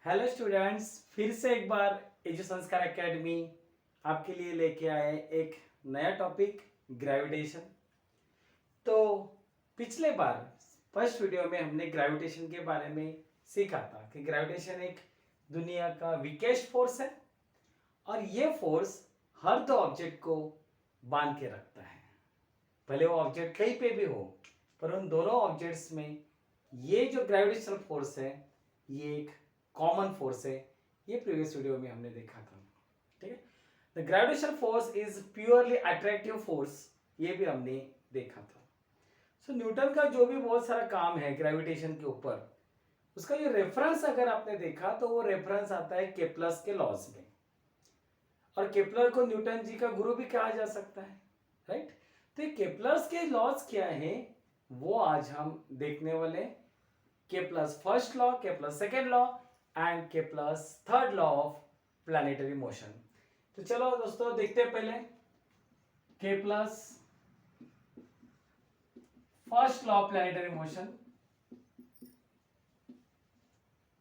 Hello students, फिर से एक बार एजु संस्कार एकेडमी आपके लिए लेके आए एक नया टॉपिक ग्रेविटेशन। तो पिछले बार फर्स्ट वीडियो में हमने ग्रेविटेशन के बारे में सीखा था कि ग्रेविटेशन एक दुनिया का वीकेस्ट फोर्स है और ये फोर्स हर दो ऑब्जेक्ट को बांध के रखता है। भले वो ऑब्जेक्ट कहीं पे भी हो, पर उन दोनों ऑब्जेक्ट्स में ये जो ग्रेविटेशनल फोर्स है ये एक कॉमन फोर्स है। ये प्रीवियस वीडियो में हमने देखा था। ठीक है, the gravitational force is purely attractive force, ये भी हमने देखा था। सो न्यूटन का जो भी बहुत सारा काम है ग्रेविटेशन के ऊपर, उसका जो रेफरेंस अगर आपने देखा तो वो रेफरेंस आता है केप्लर्स के लॉज में, और केप्लर को न्यूटन जी का गुरु भी कहा जा सकता है, राइट। तो ये केप्लर्स के लॉज क्या है वो आज हम देखने वाले। Kepler's first law, Kepler's second law and Kepler's third law of planetary motion. तो चलो दोस्तों देखते हैं पहले Kepler's first law of planetary motion.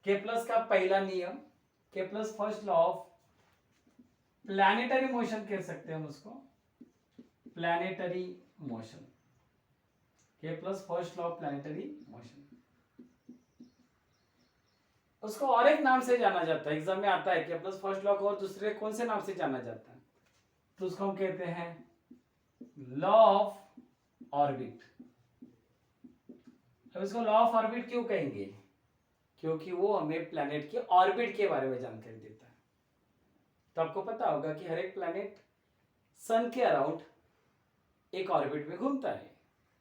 Kepler's का पहला नियम, Kepler's first law of planetary motion कह सकते हैं हम उसको, planetary motion. Kepler's first law of planetary motion, उसको और एक नाम से जाना जाता है, एग्जाम में आता है केप्लर्स फर्स्ट लॉ को और दूसरे कौन से नाम से जाना जाता है, तो उसको हम कहते हैं लॉ ऑफ ऑर्बिट। अब इसको लॉ ऑफ ऑर्बिट क्यों कहेंगे? क्योंकि वो हमें प्लैनेट के ऑर्बिट के बारे में जानकारी देता है। तो आपको पता होगा कि हर एक प्लैनेट सन के अराउंड एक ऑर्बिट में घूमता है।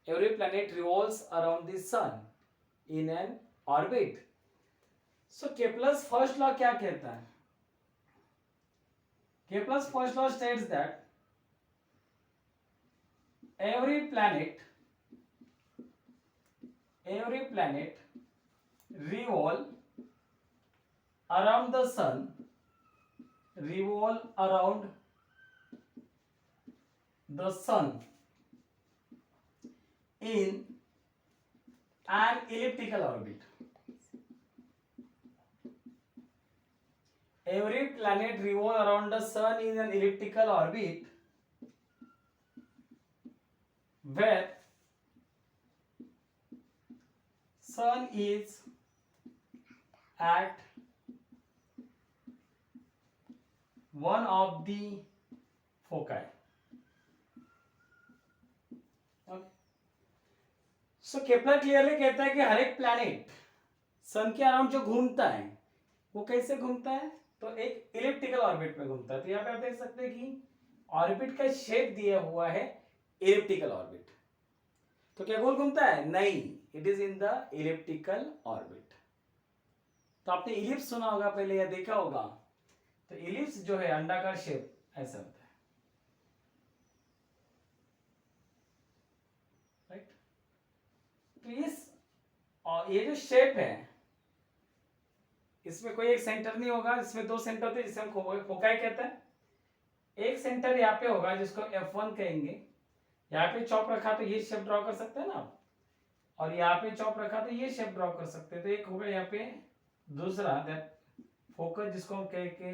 Every planet revolves around the sun in an orbit. So Kepler's first law क्या कहता है? Kepler's first law states that every planet revolve around the sun, revolve around the sun in an elliptical orbit. Every planet revolve around the sun in an elliptical orbit where sun is at one of the foci. So Kepler clearly कहता है कि हर एक planet सन के around जो घूमता है वो कैसे घूमता है, तो एक इलिप्टिकल ऑर्बिट में घूमता है। तो यहाँ पे आप देख सकते हैं कि ऑर्बिट का शेप दिया हुआ है इलिप्टिकल ऑर्बिट। तो क्या गोल घूमता है? नहीं, it is in the elliptical orbit. तो आपने इलिप्स सुना होगा पहले या देखा होगा। तो इलिप्स जो है अंडाकार शेप ऐसा होता है, राइट। तो ये जो शेप है इसमें कोई एक सेंटर नहीं होगा, इसमें दो सेंटर थे जिसे हम फोकाई कहते हैं। एक सेंटर यहाँ पे होगा जिसको F1 कहेंगे। यहाँ पे चौक रखा तो ये शेप ड्रॉ कर सकते हैं ना आप, और यहाँ पे चौक रखा तो ये शेप ड्रॉ कर सकते हैं। तो एक होगा यहाँ पे दूसरा फोकस जिसको हम कहेंगे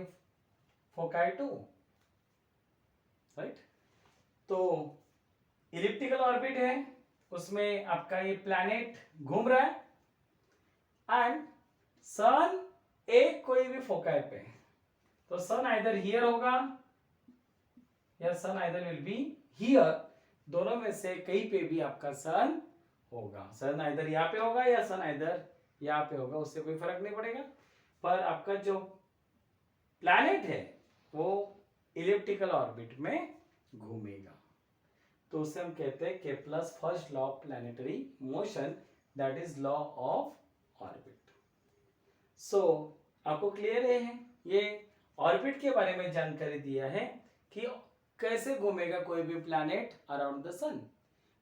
फोकाई 2, राइट। तो इलिप्टिकल ऑर्बिट है, उसमें आपका ये प्लैनेट घूम रहा है एंड सन एक कोई भी फोकाई पे, तो सन आइदर हियर होगा या सन आइदर विल बी हियर, दोनों में से कहीं पे भी आपका सन होगा। सन आइदर यहाँ पे होगा या सन आइदर यहाँ पे होगा, उससे कोई फर्क नहीं पड़ेगा। पर आपका जो प्लैनेट है वो इलिप्टिकल ऑर्बिट में घूमेगा। तो उसे हम कहते हैं Kepler's first law of planetary motion, that is law of orbit. So आपको क्लियर है, ये ऑर्बिट के बारे में जानकारी दिया है कि कैसे घूमेगा कोई भी प्लैनेट अराउंड द सन।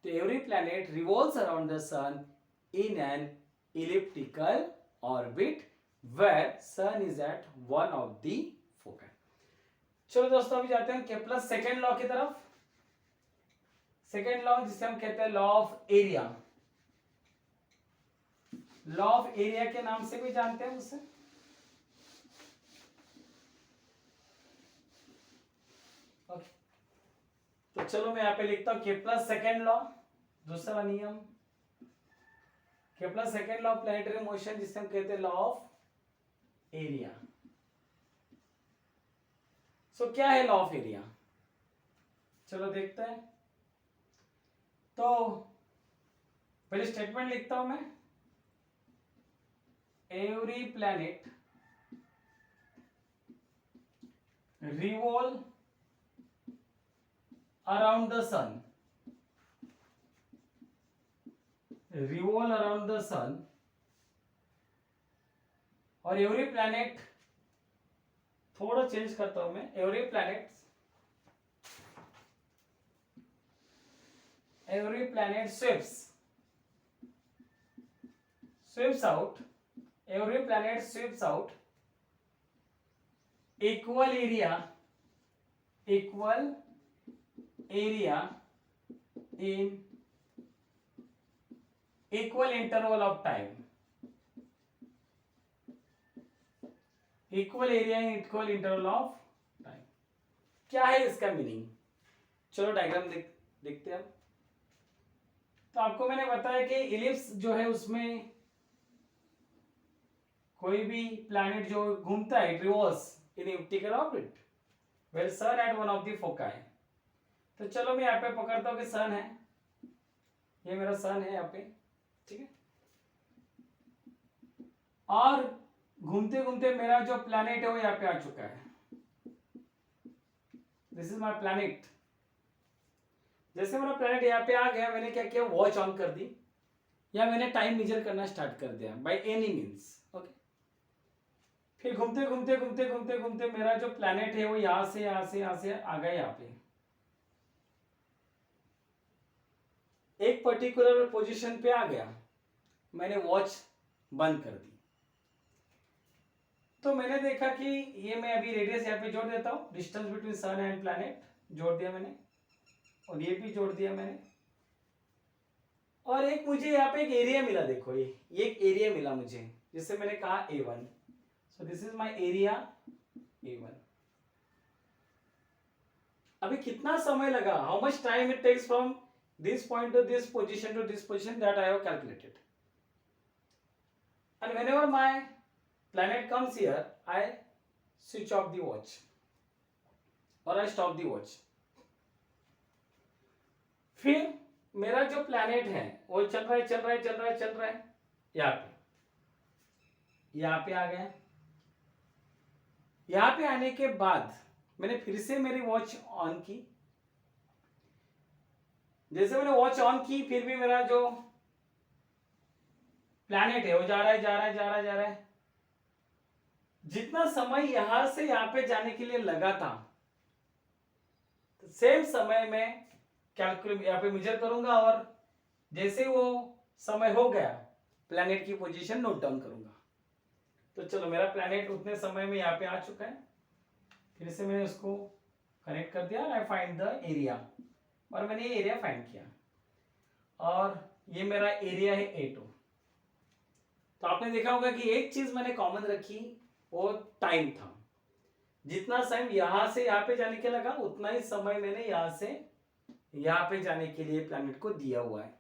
तो every planet revolves around the sun in an elliptical orbit where sun is at one of the focus. चलो दोस्तों अभी जाते हैं केप्लर्स सेकेंड लॉ की तरफ। सेकेंड लॉ जिसे हम कहते हैं law of area, law of area के नाम से भी जानते हैं उसे। ओके, तो चलो मैं यहाँ पे लिखता हूँ केप्लर सेकेंड लॉ, दूसरा नियम, Kepler second law of planetary motion, जिसे हम कहते हैं लॉ ऑफ एरिया। सो क्या है लॉ ऑफ एरिया, चलो देखते हैं। तो पहले स्टेटमेंट लिखता हूं मैं, every planet revolve around the sun, revolve around the sun, और एवरी प्लैनेट, थोड़ा चेंज करता हूं मैं, every planet sweeps out, every planet sweeps out equal area in equal interval of time, equal area in equal interval of time. क्या है इसका meaning, चलो diagram देखते हैं अब। तो आपको मैंने बताया कि इलिप्स जो है उसमें कोई भी प्लैनेट जो घूमता है, revolves in elliptical orbit, well sun at one of the foci. तो चलो मैं यहाँ पे पकड़ता हूँ कि सन है, ये मेरा सन है यहाँ पे, ठीक है। और घूमते घूमते मेरा जो प्लैनेट है वो यहाँ पे आ चुका है, दिस इज माय प्लैनेट। जैसे मेरा प्लैनेट यहाँ पे आ गया, मैंने क्या किया, वॉच ऑन कर दी, या मैंने टाइम मेजर करना स्टार्ट कर दिया बाय एनी मींस, ओके। फिर घूमते घूमते घूमते घूमते घूमते मेरा जो प्लैनेट है वो यहां से आ गया यहाँ पे, एक पर्टिकुलर पोजीशन पे आ गया, मैंने वॉच बंद कर दी। तो मैंने देखा कि ये मैं अभी रेडियस यहाँ पे जोड़ देता हूँ, distance between sun and planet जोड़ दिया मैंने, और ये भी जोड़ दिया मैंने, और एक मुझे यहाँ पे एक एरिया मिला, देखो ये एक एरिया मिला मुझे, जिससे मैंने कहा A1। So this is my area A1। अभी कितना समय लगा, how much time it takes from this point to this position that I have calculated, and whenever my planet comes here, I switch off the watch or I stop the watch। फिर मेरा जो planet है वो चल रहा है यहाँ पे आ गया। यहाँ पे आने के बाद मैंने फिर से मेरी वॉच ऑन की, जैसे मैंने वॉच ऑन की, फिर भी मेरा जो प्लैनेट है वो जा रहा है। जितना समय यहां से यहां पे जाने के लिए लगा था, तो सेम समय में कैलकुलेट यहाँ पे मेजर करूंगा, और जैसे वो समय हो गया प्लैनेट की पोजीशन नोट डाउन करूंगा। तो चलो मेरा प्लैनेट उतने समय में यहाँ पे आ चुका है, फिर से मैंने उसको कनेक्ट कर दिया, आई फाइंड द एरिया, और मैंने ये एरिया फाइंड किया, और ये मेरा एरिया है A2। तो आपने देखा होगा कि एक चीज मैंने कॉमन रखी, वो टाइम था। जितना टाइम यहां से यहां पे जाने के लगा, उतना ही समय मैंने यहां से यहां पे जाने के लिए प्लैनेट को दिया हुआ है,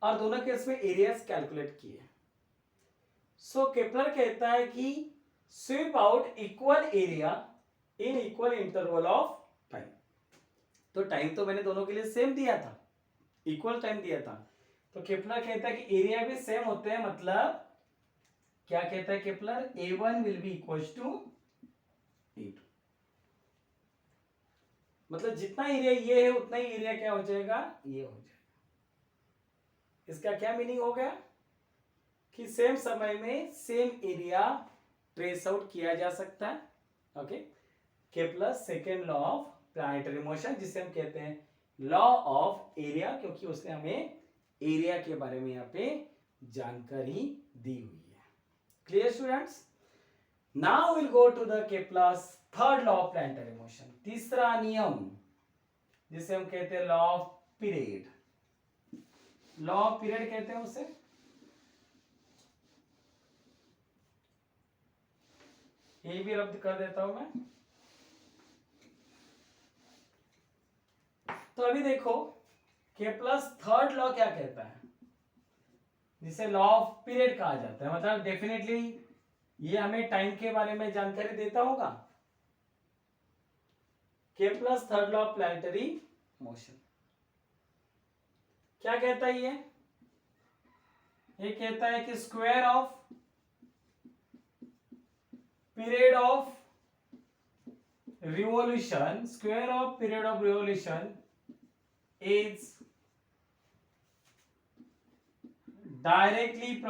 और दोनों केस में एरियाज कैलकुलेट किए। सो केपलर कहता है कि SVEEP out equal area in equal interval of time. तो टाइम तो मैंने दोनों के लिए सेम दिया था, इक्वल टाइम दिया था, तो केपलर कहता है कि एरिया भी सेम होते हैं। मतलब क्या कहता है Kepler, A1 will be equal to A2। मतलब जितना एरिया ये है उतना ही एरिया क्या हो जाएगा, ये हो जाएगा। इसका क्या मीनिंग हो गया कि सेम समय में सेम एरिया ट्रेस आउट किया जा सकता है, okay. Kepler second law of planetary motion, जिसे हम कहते हैं लॉ ऑफ एरिया, क्योंकि उसने हमें एरिया के बारे में यहाँ पे जानकारी दी हुई है। Clear students? Now we'll go to the Kepler's third law of planetary motion, तीसरा नियम, जिसे हम कहते हैं law of period. Law of period कहते हैं उसे। ये भी रद्द कर देता हूं मैं। अभी देखो के प्लस थर्ड लॉ क्या कहता है, जिसे लॉ ऑफ पीरियड कहा जाता है, मतलब डेफिनेटली ये हमें टाइम के बारे में जानकारी देता होगा। के plus third law of planetary motion क्या कहता है ये कहता है कि square of period of revolution is directly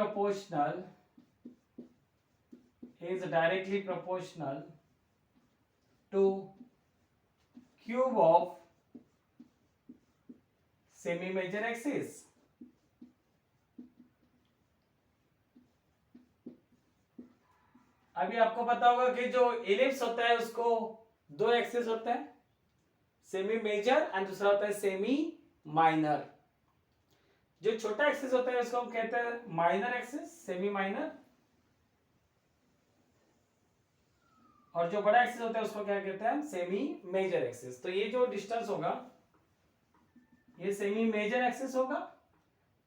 proportional to cube of semi major axis। अभी आपको पता होगा कि जो इलिप्स होता है उसको दो एक्सिस होता है, सेमी मेजर एंड दूसरा होता है सेमी माइनर। जो छोटा एक्सिस होता है उसको हम कहते हैं माइनर एक्सिस, सेमी माइनर, और जो बड़ा एक्सिस होता है उसको क्या कहते हैं हम, सेमी मेजर एक्सिस। तो ये जो डिस्टेंस होगा ये सेमी मेजर एक्सिस होगा,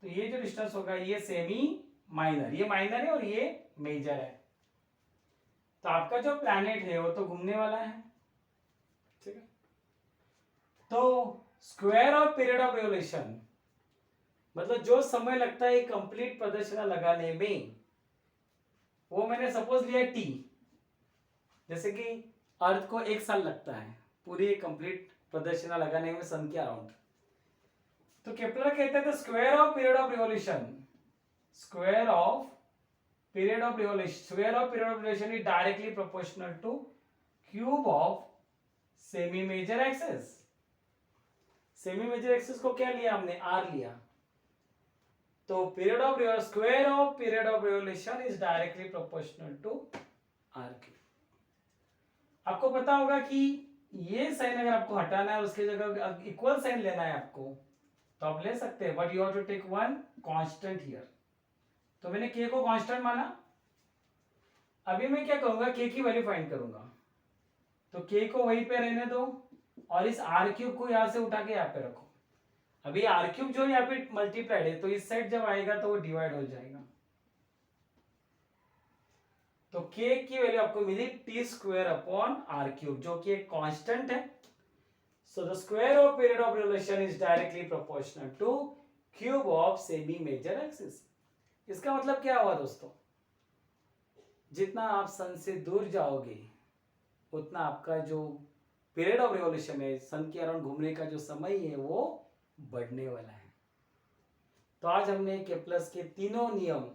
तो ये जो डिस्टेंस होगा ये सेमी माइनर, ये माइनर है और ये मेजर है। तो आपका जो प्लैनेट है वो तो घूमने वाला है, ठीक है। तो square of period of revolution मतलब जो समय लगता है कंप्लीट प्रदक्षिणा लगाने में, वो मैंने सपोज लिया टी, जैसे कि अर्थ को 1 साल लगता है पूरी कंप्लीट प्रदक्षिणा लगाने में सन के अराउंड। तो केपलर कहते हैं square of period of revolution is directly proportional to cube of semi major axis. Semi major axis को क्या लिया हमने, आर लिया। तो square of period of revolution is directly proportional to R cube. आपको पता होगा कि ये साइन अगर आपको हटाना है उसकी जगह इक्वल साइन लेना है आपको, तो आप ले सकते हैं, but you have to take one constant here. तो मैंने के को कांस्टेंट माना। अभी मैं क्या करूंगा, के की वैल्यू फाइंड करूंगा, तो के को वहीं पे रहने दो और इस आर क्यूब को यहां से उठा के यहाँ पे रखो। अभी आर क्यूब जो यहाँ पे मल्टीप्लाइड है, तो इस साइड जब आएगा तो वो डिवाइड हो जाएगा। तो के की वैल्यू आपको मिली T square upon R cube, जो कि एक कांस्टेंट है। So the square of period of revolution is directly proportional to cube of semi major axis. इसका मतलब क्या हुआ दोस्तों, जितना आप सन से दूर जाओगे उतना आपका जो पीरियड ऑफ रिवोल्यूशन है, सन के अराउंड घूमने का जो समय है वो बढ़ने वाला है। तो आज हमने केप्लर के तीनों नियम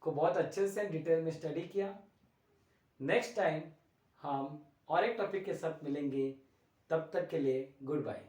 को बहुत अच्छे से डिटेल में स्टडी किया। नेक्स्ट टाइम हम और एक टॉपिक के साथ मिलेंगे, तब तक के लिए गुड बाय।